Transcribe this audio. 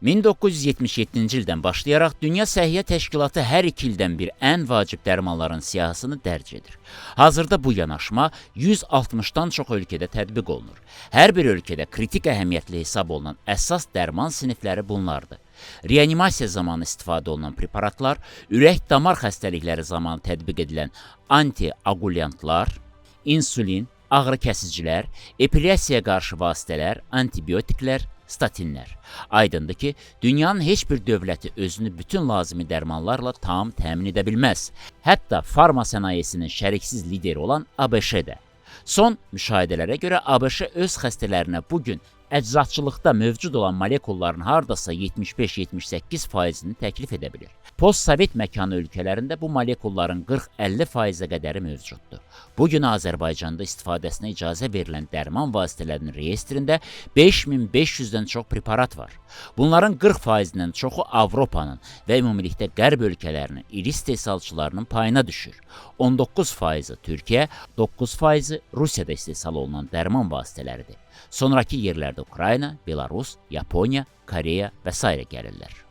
1977-ci ildən başlayaraq Dünya Səhiyyə Təşkilatı hər 2 ildən bir ən vacib dərmanların siyahısını dərc edir. Hazırda bu yanaşma 160-dan çox ölkədə tətbiq olunur. Hər bir ölkədə kritik əhəmiyyətli hesab olunan əsas dərman sinifləri bunlardır. Reanimasiya zamanı istifadə olunan preparatlar, ürək-damar xəstəlikləri zamanı tətbiq edilən antiagulyantlar, insulin, ağrı kəsicilər, epilyasiyaya qarşı vasitələr, antibiotiklər, statinlər. Aydındır ki, dünyanın heç bir dövləti özünü bütün lazımi dərmanlarla tam təmin edə bilməz. Hətta farma sənayesinin şəriksiz lideri olan ABŞ-də. Son müşahidələrə görə ABŞ öz xəstələrinə bugün əczaçılıqda mövcud olan molekulların hardasa 75-78%-ni təklif edə bilir. Postsovet məkanı ölkələrində bu molekulların 40-50%-ə qədəri mövcuddur. Bugün Azərbaycanda istifadəsinə icazə verilən dərman vasitələrinin reyestrində 5500-dən çox preparat var. Bunların 40%-dən çoxu Avropanın və ümumilikdə Qərb ölkələrinin iri istehsalçılarının payına düşür. 19%-i Türkiyə, 9%-i Rusiyada istehsal olunan dərman vasitələridir. Sonrakı yerlərdə Ukrayna, Belarus, Yaponiya, Koreya və s. gəlirlər.